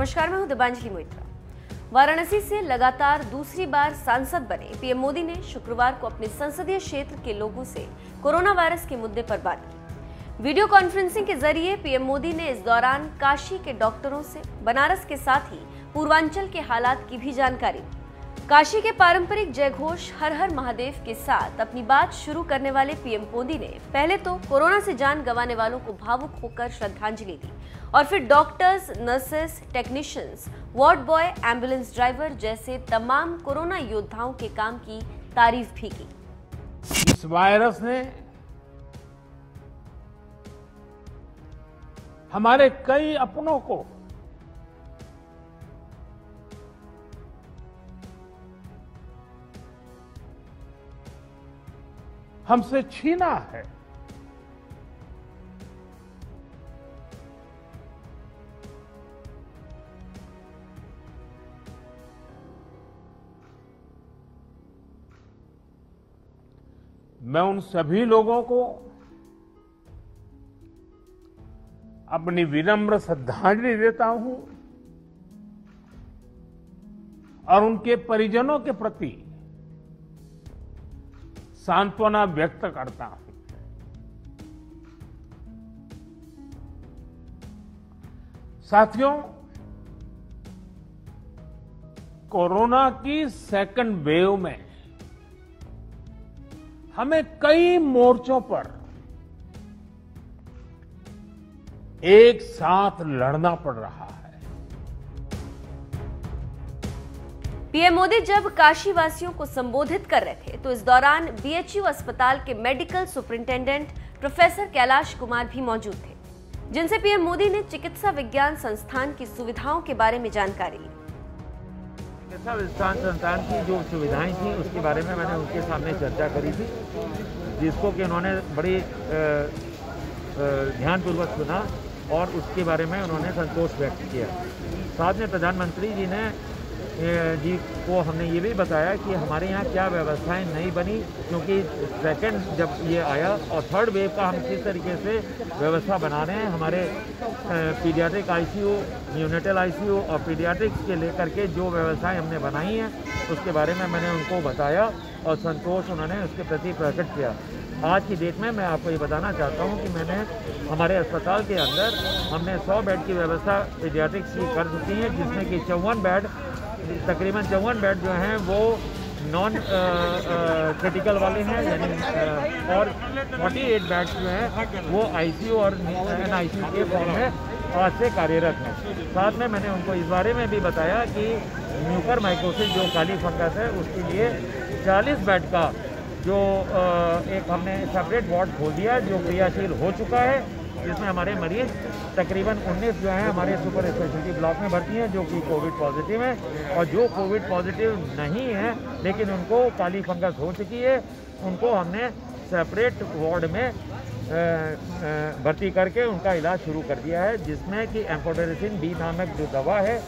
नमस्कार, मैं हूं दिबांजलि मोइत्रा। वाराणसी से लगातार दूसरी बार सांसद बने पीएम मोदी ने शुक्रवार को अपने संसदीय क्षेत्र के लोगों से कोरोना वायरस के मुद्दे पर बात की। वीडियो कॉन्फ्रेंसिंग के जरिए पीएम मोदी ने इस दौरान काशी के डॉक्टरों से बनारस के साथ ही पूर्वांचल के हालात की भी जानकारी दी। काशी के पारंपरिक जयघोष हर हर महादेव के साथ अपनी बात शुरू करने वाले पीएम मोदी ने पहले तो कोरोना से जान गंवाने वालों को भावुक होकर श्रद्धांजलि दी और फिर doctors, nurses, technicians, ward boy, ambulance driver जैसे तमाम कोरोना योद्धाओं के काम की तारीफ भी की। इस वायरस ने हमारे कई अपनों को हमसे छीना है। मैं उन सभी लोगों को अपनी विनम्र श्रद्धांजलि देता हूं और उनके परिजनों के प्रति सांत्वना व्यक्त करता हूं। साथियों, कोरोना की सेकंड वेव में हमें कई मोर्चों पर एक साथ लड़ना पड़ रहा है। पीएम मोदी जब काशी वासियों को संबोधित कर रहे थे तो इस दौरान बीएचयू अस्पताल के medical superintendent professor Kailash Kumar भी मौजूद थे, जिनसे पीएम मोदी ने चिकित्सा विज्ञान संस्थान की सुविधाओं के बारे में जानकारी ली। चिकित्सा विज्ञान संस्थान की जो सुविधाएं थी उसके बारे में मैंने उनके सामने चर्चा करी थी, जिसको कि उन्होंने बड़ी ध्यानपूर्वक सुना और उसके बारे में उन्होंने संतोष व्यक्त किया। साथ में प्रधानमंत्री जी को हमने ये भी बताया कि हमारे यहाँ क्या व्यवस्थाएं नहीं बनी, क्योंकि सेकंड जब ये आया और थर्ड वेव का हम किस तरीके से व्यवस्था बना रहे हैं। हमारे पीडियाट्रिक आईसीयू, न्यूनेटल आईसीयू और पीडियाट्रिक्स के लेकर के जो व्यवस्थाएं हमने बनाई हैं उसके बारे में मैंने उनको बताया और संतोष उन्होंने उसके प्रति प्रकट किया। आज की डेट में मैं आपको ये बताना चाहता हूँ कि मैंने हमारे अस्पताल के अंदर हमने 100 बेड की व्यवस्था पीडियाट्रिक्स की कर चुकी है, जिसमें कि 54 बेड, तकरीबन 54 बेड जो हैं वो नॉन क्रिटिकल वाले हैं, यानी और 48 बेड जो हैं वो आईसीयू और एनआईसीयू के फॉर्म में आज से कार्यरत हैं। साथ में मैंने उनको इस बारे में भी बताया कि म्यूकर माइकोसिस जो काली फंगस है उसके लिए 40 बेड का जो एक हमने सेपरेट वार्ड खोल दिया जो क्रियाशील हो चुका है, जिसमें हमारे मरीज तकरीबन 19 जो हैं हमारे सुपर स्पेशलिटी ब्लॉक में भर्ती हैं जो कि कोविड पॉजिटिव हैं, और जो कोविड पॉजिटिव नहीं है लेकिन उनको काली फंगस हो चुकी है उनको हमने सेपरेट वार्ड में भर्ती करके उनका इलाज शुरू कर दिया है, जिसमें कि एम्फोटेरिसिन बी नामक जो दवा है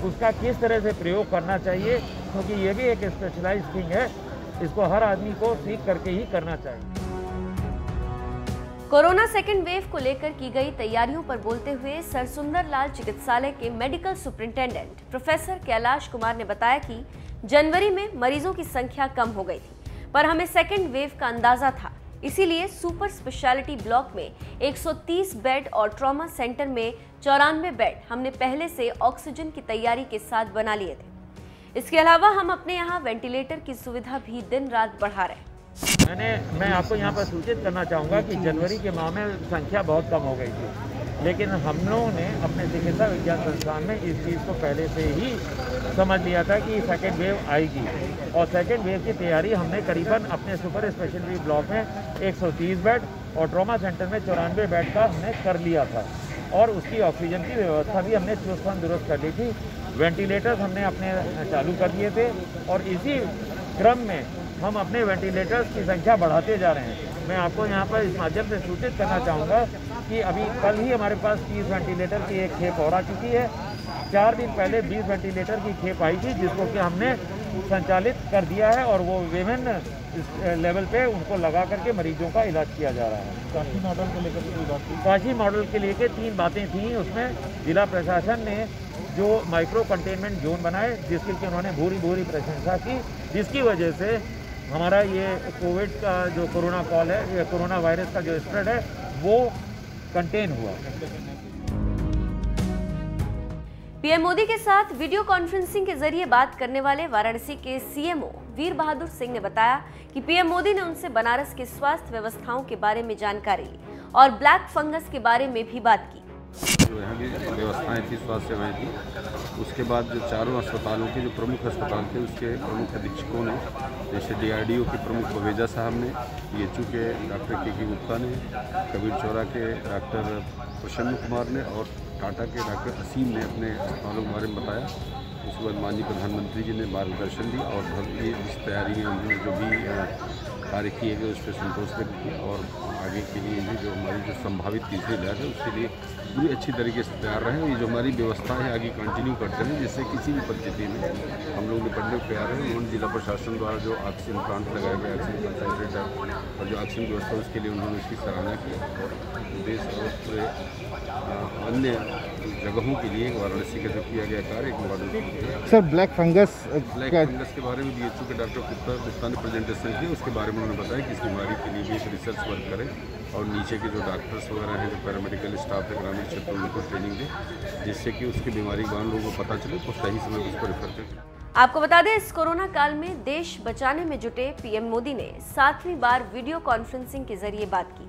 उसका किस तरह से प्रयोग करना चाहिए, क्योंकि ये भी एक स्पेशलाइज्ड थिंग है, इसको हर आदमी को सीख करके ही करना चाहिए। कोरोना सेकेंड वेव को लेकर की गई तैयारियों पर बोलते हुए सर सुंदर लाल चिकित्सालय के medical superintendent professor Kailash Kumar ने बताया कि जनवरी में मरीजों की संख्या कम हो गई थी, पर हमें सेकेंड वेव का अंदाजा था, इसीलिए सुपर स्पेशलिटी ब्लॉक में 130 बेड और ट्रॉमा सेंटर में 94 बेड हमने पहले से ऑक्सीजन की तैयारी के साथ बना लिए थे। इसके अलावा हम अपने यहाँ वेंटिलेटर की सुविधा भी दिन रात बढ़ा रहे हैं। मैं आपको यहाँ पर सूचित करना चाहूँगा कि जनवरी के माह में संख्या बहुत कम हो गई थी, लेकिन हम लोगों ने अपने चिकित्सा विज्ञान संस्थान में इस चीज़ को पहले से ही समझ लिया था कि सेकेंड वेव आएगी, और सेकेंड वेव की तैयारी हमने करीबन अपने सुपर स्पेशलिटी ब्लॉक में 130 बेड और ट्रॉमा सेंटर में 94 बेड का हमने कर लिया था, और उसकी ऑक्सीजन की व्यवस्था भी हमने चुस्त दुरुस्त कर ली थी। वेंटिलेटर्स हमने अपने चालू कर दिए थे और इसी क्रम में हम अपने वेंटिलेटर्स की संख्या बढ़ाते जा रहे हैं। मैं आपको यहाँ पर इस माध्यम से सूचित करना चाहूँगा कि अभी कल ही हमारे पास 30 वेंटिलेटर की एक खेप और आ चुकी है। 4 दिन पहले 20 वेंटिलेटर की खेप आई थी, जिसको कि हमने संचालित कर दिया है और वो विभिन्न लेवल पे उनको लगा करके मरीजों का इलाज किया जा रहा है। काशी मॉडल को लेकर कोई बात थी? काशी मॉडल के लेके 3 बातें थी। उसमें जिला प्रशासन ने जो माइक्रो कंटेनमेंट जोन बनाए, जिसके लिए उन्होंने भूरी प्रशंसा की, जिसकी वजह से हमारा ये कोविड का जो कोरोना कॉल है, ये कोरोना वायरस का जो स्प्रेड है वो कंटेन हुआ। पीएम मोदी के साथ वीडियो कॉन्फ्रेंसिंग के जरिए बात करने वाले वाराणसी के सीएमओ वीर बहादुर सिंह ने बताया कि पीएम मोदी ने उनसे बनारस के स्वास्थ्य व्यवस्थाओं के बारे में जानकारी ली और ब्लैक फंगस के बारे में भी बात की। जो यहाँ की व्यवस्थाएं थी, स्वास्थ्य सेवाएं थी, उसके बाद जो चारों अस्पतालों के जो प्रमुख अस्पताल थे उसके प्रमुख अधीक्षकों ने, जैसे DRDO के प्रमुख बवेजा साहब ने, PHU के डॉक्टर KK गुप्ता ने, कबीर चौरा के डॉक्टर प्रसन्न कुमार ने और टाटा के डॉक्टर असीम ने अपने अस्पतालों के बारे में बताया। उसके बाद माननीय प्रधानमंत्री जी ने मार्गदर्शन दिया और भव्य जिस तैयारी में उन्होंने जो भी कार्य किए गए उस पर संतोष व्यक्त किया और आगे के लिए भी जो हमारी जो संभावित तीसरी लहर है उसके लिए पूरी अच्छी तरीके से तैयार रहे। ये जो हमारी व्यवस्था है आगे कंटिन्यू करते रहें, जिससे किसी भी परिस्थिति में हम लोग निपटने को तैयार हैं। उन्होंने जिला प्रशासन द्वारा जो ऑक्सीजन प्लांट लगाए गए, ऑक्सीजन कंसंट्रेटर और जो ऑक्सीजन व्यवस्था उसके लिए उन्होंने उसकी सराहना की और देश और पूरे अन्य जगहों के लिए वाराणसी का जो किया गया कार्य एक मॉडल। सर, ब्लैक फंगस के बारे में BHU के डॉक्टर गुप्ता ने प्रेजेंटेशन की, उसके बारे में उन्होंने बताया कि इस बीमारी के लिए भी एक रिसर्च वर्क करें और नीचे के जो डॉक्टर्स वगैरह हैं, जो पैरामेडिकल स्टाफ है ग्रामीण क्षेत्रों में उनको ट्रेनिंग दें, जिससे कि उसकी बीमारी के बारे में लोगों को पता चले तो सही समय पर उसको रेफर करें। आपको बता दें, इस कोरोना काल में देश बचाने में जुटे पीएम मोदी ने 7वीं बार वीडियो कॉन्फ्रेंसिंग के जरिए बात की।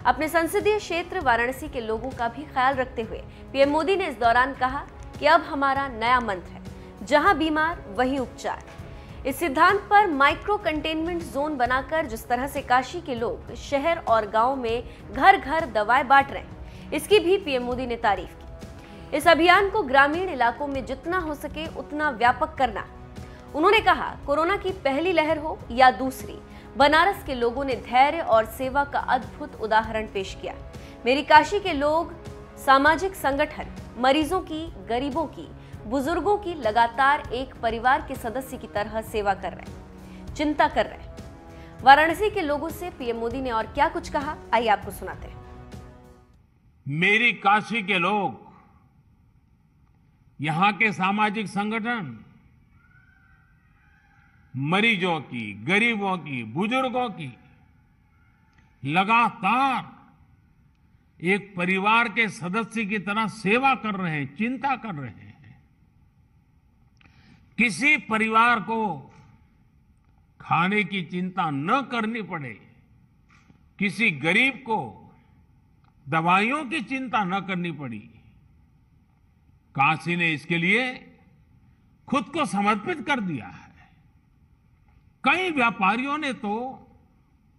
अपने संसदीय क्षेत्र वाराणसी के लोगों का भी ख्याल रखते हुए पीएम मोदी ने इस दौरान कहा कि अब हमारा नया मंत्र है, जहां बीमार वहीं उपचार। इस सिद्धांत पर माइक्रो कंटेनमेंट जोन बनाकर जिस तरह से काशी के लोग शहर और गांव में घर घर दवाएं बांट रहे हैं, इसकी भी पीएम मोदी ने तारीफ की। इस अभियान को ग्रामीण इलाकों में जितना हो सके उतना व्यापक करना। उन्होंने कहा, कोरोना की पहली लहर हो या दूसरी, बनारस के लोगों ने धैर्य और सेवा का अद्भुत उदाहरण पेश किया। मेरी काशी के लोग सामाजिक संगठन, मरीजों की, गरीबों की, बुजुर्गों की लगातार एक परिवार के सदस्य की तरह सेवा कर रहे हैं, चिंता कर रहे हैं। वाराणसी के लोगों से पीएम मोदी ने और क्या कुछ कहा, आइए आपको सुनाते हैं। मेरी काशी के लोग, यहां के सामाजिक संगठन, मरीजों की, गरीबों की, बुजुर्गों की लगातार एक परिवार के सदस्य की तरह सेवा कर रहे हैं, चिंता कर रहे हैं। किसी परिवार को खाने की चिंता न करनी पड़े, किसी गरीब को दवाइयों की चिंता न करनी पड़ी। काशी ने इसके लिए खुद को समर्पित कर दिया है। कई व्यापारियों ने तो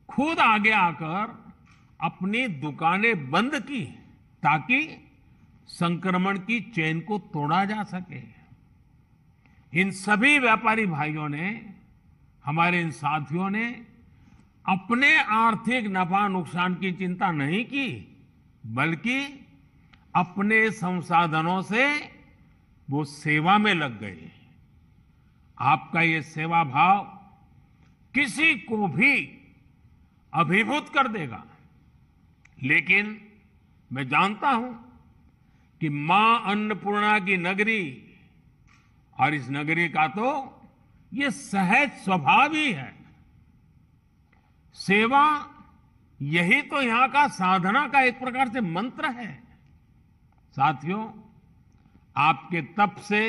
खुद आगे आकर अपनी दुकानें बंद की ताकि संक्रमण की चेन को तोड़ा जा सके। इन सभी व्यापारी भाइयों ने, हमारे इन साथियों ने अपने आर्थिक नफा नुकसान की चिंता नहीं की, बल्कि अपने संसाधनों से वो सेवा में लग गए। आपका ये सेवा भाव किसी को भी अभिभूत कर देगा। लेकिन मैं जानता हूं कि मां अन्नपूर्णा की नगरी और इस नगरी का तो ये सहज स्वभाव ही है। सेवा यही तो यहां का साधना का एक प्रकार से मंत्र है। साथियों, आपके तप से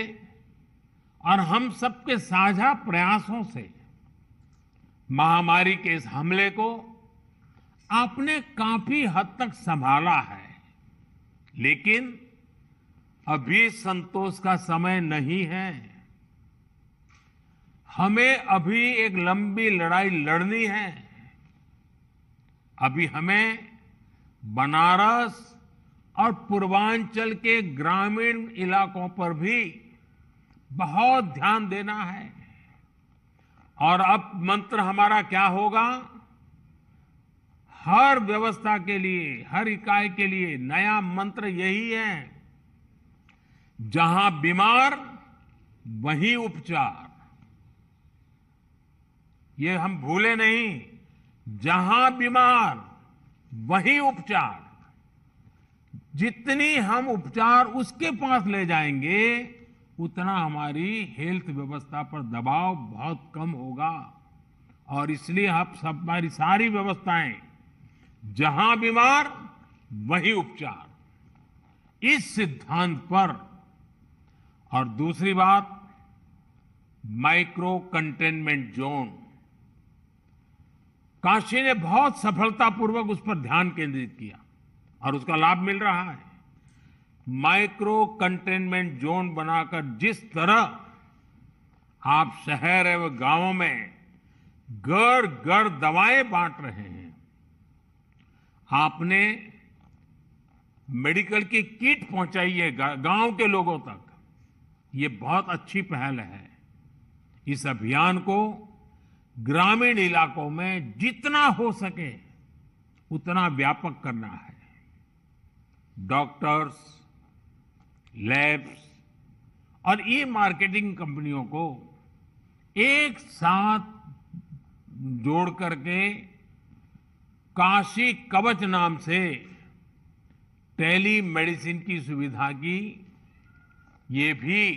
और हम सबके साझा प्रयासों से महामारी के इस हमले को आपने काफी हद तक संभाला है। लेकिन अभी संतोष का समय नहीं है। हमें अभी एक लंबी लड़ाई लड़नी है। अभी हमें बनारस और पूर्वांचल के ग्रामीण इलाकों पर भी बहुत ध्यान देना है। और अब मंत्र हमारा क्या होगा? हर व्यवस्था के लिए, हर इकाई के लिए नया मंत्र यही है, जहां बीमार वहीं उपचार। ये हम भूले नहीं, जहां बीमार वहीं उपचार। जितनी हम उपचार उसके पास ले जाएंगे, उतना हमारी हेल्थ व्यवस्था पर दबाव बहुत कम होगा। और इसलिए अब सब हमारी सारी व्यवस्थाएं, जहां बीमार वहीं उपचार, इस सिद्धांत पर। और दूसरी बात, माइक्रो कंटेनमेंट जोन, काशी ने बहुत सफलतापूर्वक उस पर ध्यान केंद्रित किया और उसका लाभ मिल रहा है। माइक्रो कंटेनमेंट जोन बनाकर जिस तरह आप शहर एवं गांवों में घर घर दवाएं बांट रहे हैं, आपने मेडिकल की किट पहुंचाई है गांव के लोगों तक, ये बहुत अच्छी पहल है। इस अभियान को ग्रामीण इलाकों में जितना हो सके उतना व्यापक करना है। डॉक्टर्स, लैब्स और ई मार्केटिंग कंपनियों को एक साथ जोड़ करके काशी कवच नाम से टेली मेडिसिन की सुविधा की, ये भी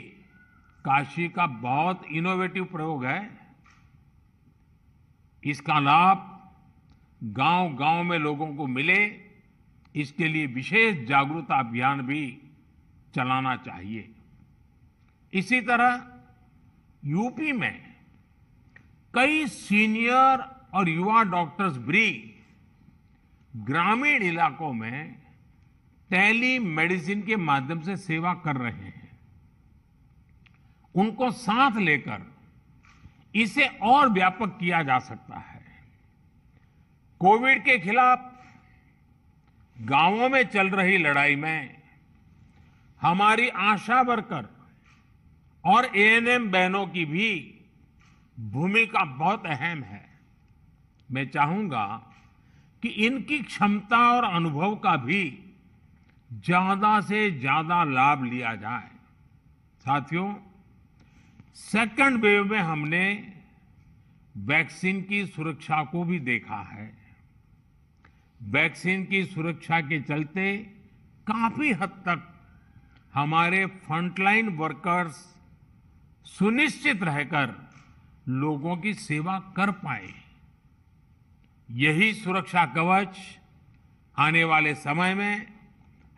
काशी का बहुत इनोवेटिव प्रयोग है। इसका लाभ गांव-गांव में लोगों को मिले, इसके लिए विशेष जागरूकता अभियान भी चलाना चाहिए। इसी तरह यूपी में कई सीनियर और युवा डॉक्टर्स भी ग्रामीण इलाकों में टेली मेडिसिन के माध्यम से सेवा कर रहे हैं। उनको साथ लेकर इसे और व्यापक किया जा सकता है। कोविड के खिलाफ गांवों में चल रही लड़ाई में हमारी आशा वर्कर और एएनएम बहनों की भी भूमिका बहुत अहम है। मैं चाहूंगा कि इनकी क्षमता और अनुभव का भी ज्यादा से ज्यादा लाभ लिया जाए। साथियों, सेकंड वेव में हमने वैक्सीन की सुरक्षा को भी देखा है। वैक्सीन की सुरक्षा के चलते काफी हद तक हमारे फ्रंटलाइन वर्कर्स सुनिश्चित रहकर लोगों की सेवा कर पाए। यही सुरक्षा कवच आने वाले समय में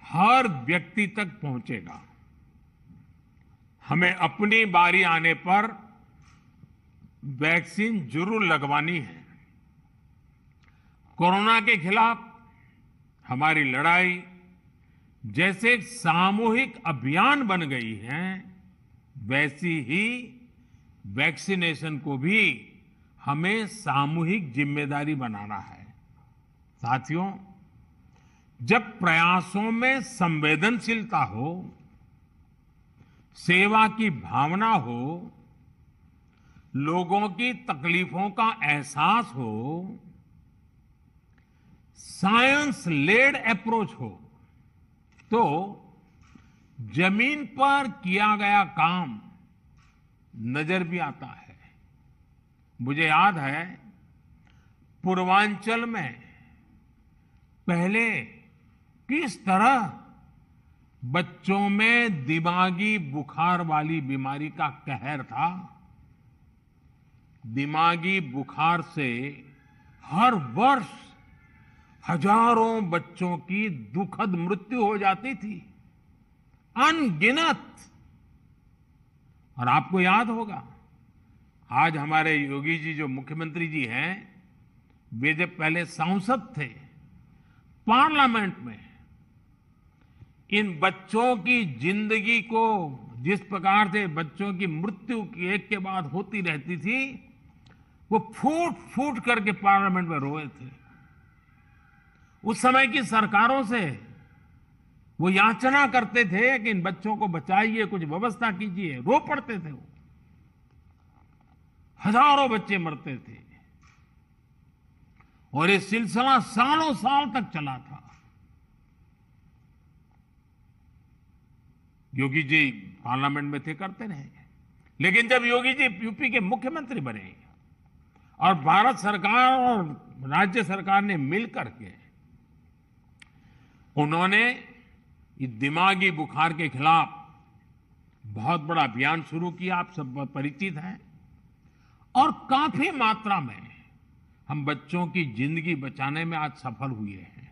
हर व्यक्ति तक पहुंचेगा। हमें अपनी बारी आने पर वैक्सीन जरूर लगवानी है। कोरोना के खिलाफ हमारी लड़ाई जैसे एक सामूहिक अभियान बन गई है, वैसी ही वैक्सीनेशन को भी हमें सामूहिक जिम्मेदारी बनाना है। साथियों, जब प्रयासों में संवेदनशीलता हो, सेवा की भावना हो, लोगों की तकलीफों का एहसास हो, साइंस लेड अप्रोच हो, तो जमीन पर किया गया काम नजर भी आता है। मुझे याद है पूर्वांचल में पहले किस तरह बच्चों में दिमागी बुखार वाली बीमारी का कहर था। दिमागी बुखार से हर वर्ष हजारों बच्चों की दुखद मृत्यु हो जाती थी, अनगिनत। और आपको याद होगा, आज हमारे योगी जी जो मुख्यमंत्री जी हैं, वे जब पहले सांसद थे, पार्लियामेंट में इन बच्चों की जिंदगी को जिस प्रकार से बच्चों की मृत्यु एक के बाद होती रहती थी, वो फूट फूट करके पार्लियामेंट में रोए थे। उस समय की सरकारों से वो याचना करते थे कि इन बच्चों को बचाइए, कुछ व्यवस्था कीजिए, रो पड़ते थे। वो हजारों बच्चे मरते थे और ये सिलसिला सालों साल तक चला था। योगी जी पार्लियामेंट में थे, करते रहे। लेकिन जब योगी जी यूपी के मुख्यमंत्री बने और भारत सरकार और राज्य सरकार ने मिलकर के उन्होंने इस दिमागी बुखार के खिलाफ बहुत बड़ा अभियान शुरू किया, आप सब परिचित हैं, और काफी मात्रा में हम बच्चों की जिंदगी बचाने में आज सफल हुए हैं।